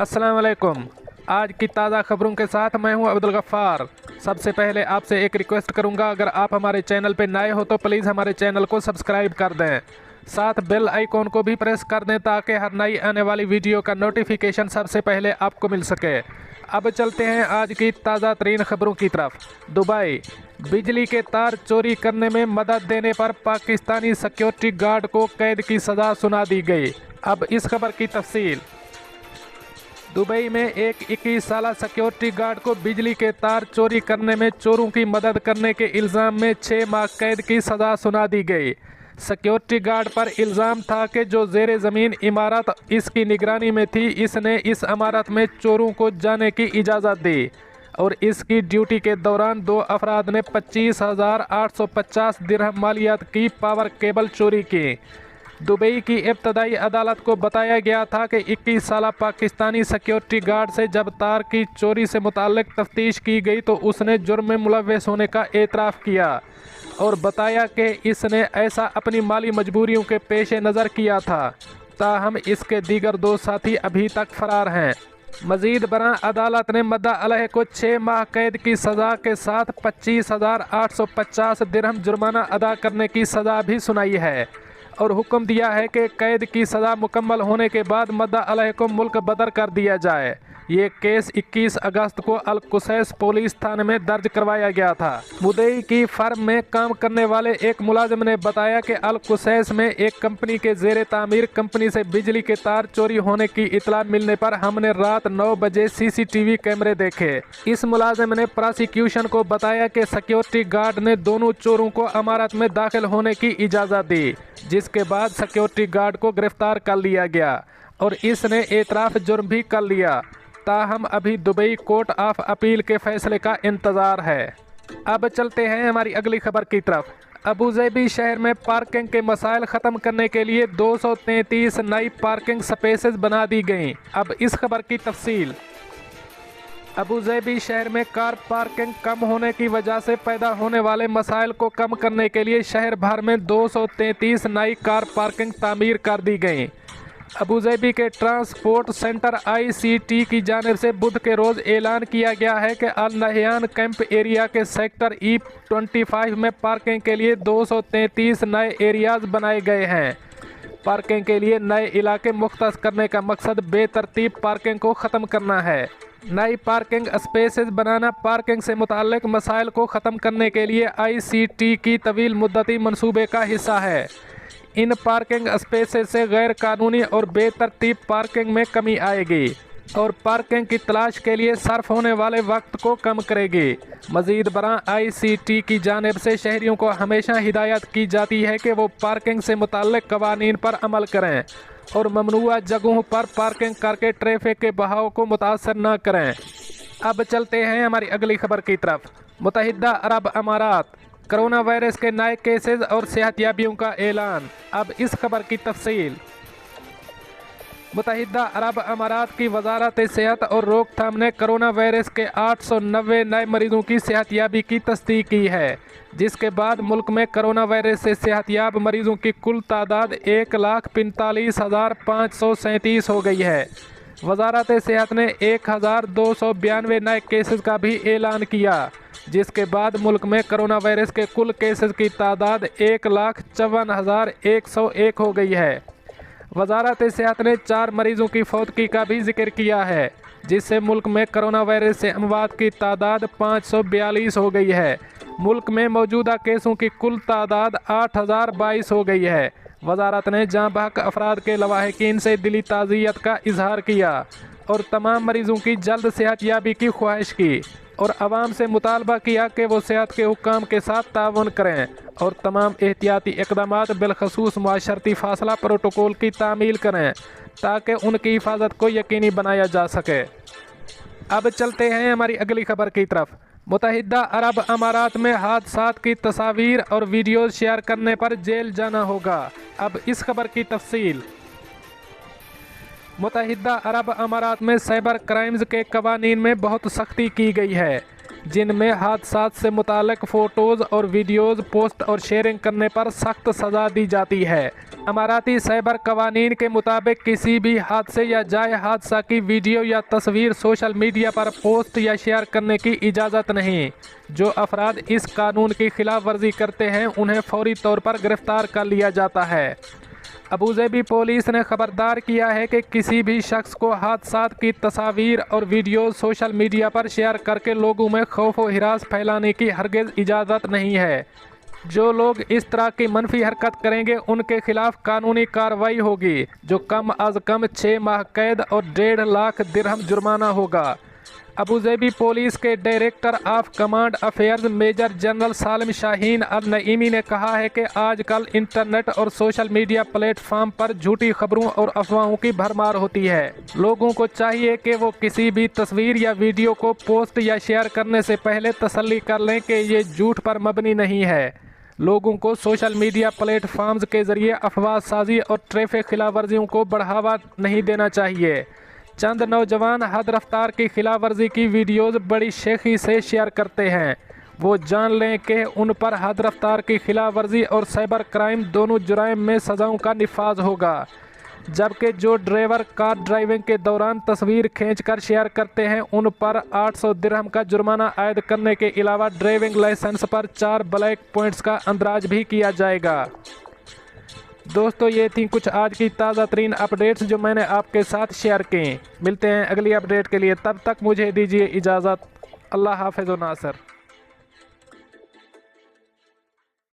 अस्सलाम वालेकुम। आज की ताज़ा खबरों के साथ मैं हूं अब्दुल गफ्फार। सबसे पहले आपसे एक रिक्वेस्ट करूंगा, अगर आप हमारे चैनल पर नए हो तो प्लीज़ हमारे चैनल को सब्सक्राइब कर दें, साथ बेल आइकॉन को भी प्रेस कर दें ताकि हर नई आने वाली वीडियो का नोटिफिकेशन सबसे पहले आपको मिल सके। अब चलते हैं आज की ताज़ा तरीन खबरों की तरफ। दुबई, बिजली के तार चोरी करने में मदद देने पर पाकिस्तानी सिक्योरिटी गार्ड को कैद की सज़ा सुना दी गई। अब इस खबर की तफसील। दुबई में एक 21 साला सिक्योरिटी गार्ड को बिजली के तार चोरी करने में चोरों की मदद करने के इल्ज़ाम में 6 माह कैद की सज़ा सुना दी गई। सिक्योरिटी गार्ड पर इल्ज़ाम था कि जो ज़ेरे ज़मीन इमारत इसकी निगरानी में थी, इसने इस इमारत में चोरों को जाने की इजाज़त दी और इसकी ड्यूटी के दौरान 2 अफराद ने 25,850 दिरहम मालियात की पावर केबल चोरी की। दुबई की इब्तदाई अदालत को बताया गया था कि 21 साला पाकिस्तानी सिक्योरिटी गार्ड से जब तार की चोरी से मुताल्लिक तफ्तीश की गई तो उसने जुर्म में मुलव्वस होने का एतराफ़ किया और बताया कि इसने ऐसा अपनी माली मजबूरियों के पेश नज़र किया था। ताहम इसके दीगर 2 साथी अभी तक फरार हैं। मज़ीद बरां अदालत ने मद्दा अलैह को 6 माह कैद की सज़ा के साथ 25,850 दिरहम जुर्माना अदा करने की सज़ा भी सुनाई है और हुक्म दिया है कि कैद की सज़ा मुकम्मल होने के बाद मद्दा अलैह को मुल्क बदर कर दिया जाए। ये केस 21 अगस्त को अल कुसैस पुलिस थाने में दर्ज करवाया गया था। मुद्दई की फर्म में काम करने वाले एक मुलाजिम ने बताया कि अल कुसैस में एक कंपनी के ज़ेरे तामीर कंपनी से बिजली के तार चोरी होने की इतला मिलने पर हमने रात 9 बजे CCTV कैमरे देखे। इस मुलाजिम ने प्रोसिक्यूशन को बताया कि सिक्योरिटी गार्ड ने दोनों चोरों को इमारत में दाखिल होने की इजाज़त दी, जिसके बाद सिक्योरिटी गार्ड को गिरफ्तार कर लिया गया और इसने एतराफ़ जुर्म भी कर लिया। ताहम अभी दुबई कोर्ट ऑफ अपील के फैसले का इंतज़ार है। अब चलते हैं हमारी अगली खबर की तरफ। अबूज़ेबी शहर में पार्किंग के मसाइल ख़त्म करने के लिए 233 नई पार्किंग स्पेसेस बना दी गईं। अब इस खबर की तफसील। अबूज़ेबी शहर में कार पार्किंग कम होने की वजह से पैदा होने वाले मसाइल को कम करने के लिए शहर भर में 233 नई कार पार्किंग तामीर कर दी गई। अबूज़ेबी के ट्रांसपोर्ट सेंटर ICT की जानिब से बुध के रोज़ ऐलान किया गया है कि अल नहयान कैंप एरिया के सेक्टर E25 में पार्किंग के लिए 233 नए एरियाज़ बनाए गए हैं। पार्किंग के लिए नए इलाके मुख्तस करने का मकसद बेतरतीब पार्किंग को ख़त्म करना है। नई पार्किंग स्पेसेस बनाना पार्किंग से मुताल्लिक मसाइल को ख़त्म करने के लिए ICT की तवील मुद्दती मंसूबे का हिस्सा है। इन पार्किंग स्पेसेस से गैर कानूनी और बेतरतीब पार्किंग में कमी आएगी और पार्किंग की तलाश के लिए सर्फ होने वाले वक्त को कम करेगी। मज़ीद बरां ICT की जानिब से शहरियों को हमेशा हिदायत की जाती है कि वो पार्किंग से मुताल्लिक कवानीन पर अमल करें और ममनुआ जगहों पर पार्किंग करके ट्रैफिक के बहाव को मुतासर न करें। अब चलते हैं हमारी अगली खबर की तरफ। मुत्तहिदा अरब अमारात, कोरोना वायरस के नए केसेस और सेहतियाबियों का ऐलान। अब इस खबर की तफसील। मुत्तहिदा अरब अमारात की वजारत सेहत और रोकथाम ने कोरोना वायरस के 890 नए मरीजों की सेहतियाबी की तस्दीक की है, जिसके बाद मुल्क में कोरोना वायरस से सेहतियाब मरीजों की कुल तादाद 1,45,537 हो गई है। वजारत सेहत ने 1,292 नए केसेस का भी ऐलान किया, जिसके बाद मुल्क में कोरोना वायरस के कुल केसेस की तादाद 1,54,101 हो गई है। वजारत सेहत ने 4 मरीजों की फौतगी का भी जिक्र किया है, जिससे मुल्क में कोरोना वायरस से अमवात की तादाद 542 हो गई है। मुल्क में मौजूदा केसों की कुल तादाद 8,022 हो गई है। वजारत ने जाँ बहक अफराद के लवाहिकीन से दिली ताज़ियत का इजहार किया और तमाम मरीजों की जल्द सेहतियाबी की ख्वाहिश की और आवाम से मुतालबा किया कि वो सेहत के हुक्काम के साथ तावन करें और तमाम एहतियाती इक़दामात बिलखसूस मुआशरती फासला प्रोटोकॉल की तामील करें ताकि उनकी हिफाजत को यकीनी बनाया जा सके। अब चलते हैं हमारी अगली खबर की तरफ। मुत्तहिदा अरब अमारात में हादसात की तस्वीर और वीडियो शेयर करने पर जेल जाना होगा। अब इस खबर की तफसील। मुत्तहिदा अरब अमारात में साइबर क्राइम्स के कवानीन में बहुत सख्ती की गई है, जिनमें हादसात से मुताल्लिक फ़ोटोज़ और वीडियोज़ पोस्ट और शेयरिंग करने पर सख्त सज़ा दी जाती है। अमाराती साइबर कवानीन के मुताबिक किसी भी हादसे या जाए हादसा की वीडियो या तस्वीर सोशल मीडिया पर पोस्ट या शेयर करने की इजाज़त नहीं। जो अफराद इस कानून की खिलाफ वर्जी करते हैं उन्हें फौरी तौर पर गिरफ्तार कर लिया जाता है। अबूज़ेबी पुलिस ने खबरदार किया है कि किसी भी शख्स को हादसात की तस्वीर और वीडियो सोशल मीडिया पर शेयर करके लोगों में खौफ व हिरास फैलाने की हरगिज़ इजाज़त नहीं है। जो लोग इस तरह की मनफी हरकत करेंगे उनके खिलाफ कानूनी कार्रवाई होगी, जो कम अज़ कम 6 माह कैद और 1.5 लाख दिरहम जुर्माना होगा। अबूज़ेबी पुलिस के director of command affairs major general Salim Shaheen Al Nuaimi ने कहा है कि आजकल इंटरनेट और सोशल मीडिया प्लेटफॉर्म पर झूठी खबरों और अफवाहों की भरमार होती है। लोगों को चाहिए कि वो किसी भी तस्वीर या वीडियो को पोस्ट या शेयर करने से पहले तसल्ली कर लें कि ये झूठ पर मबनी नहीं है। लोगों को सोशल मीडिया प्लेटफॉर्म्स के ज़रिए अफवाह साजी और ट्रैफिक खिलाफ वर्जियों को बढ़ावा नहीं देना चाहिए। चंद नौजवान हद रफ्तार की खिलाफ वर्जी की वीडियोज़ बड़ी शेखी से शेयर करते हैं। वो जान लें कि उन पर हद रफ्तार की खिलाफ वर्जी और साइबर क्राइम दोनों जुराइम में सज़ाओं का निफाज होगा। जबकि जो ड्राइवर कार ड्राइविंग के दौरान तस्वीर खींचकर शेयर करते हैं उन पर 800 दिरहम का जुर्माना आयद करने के अलावा ड्राइविंग लाइसेंस पर 4 ब्लैक पॉइंट्स का अंदराज भी किया जाएगा। दोस्तों, ये थी कुछ आज की ताज़ा तरीन अपडेट्स जो मैंने आपके साथ शेयर की। मिलते हैं अगली अपडेट के लिए, तब तक मुझे दीजिए इजाज़त। अल्लाह हाफ़िज़ व नासर।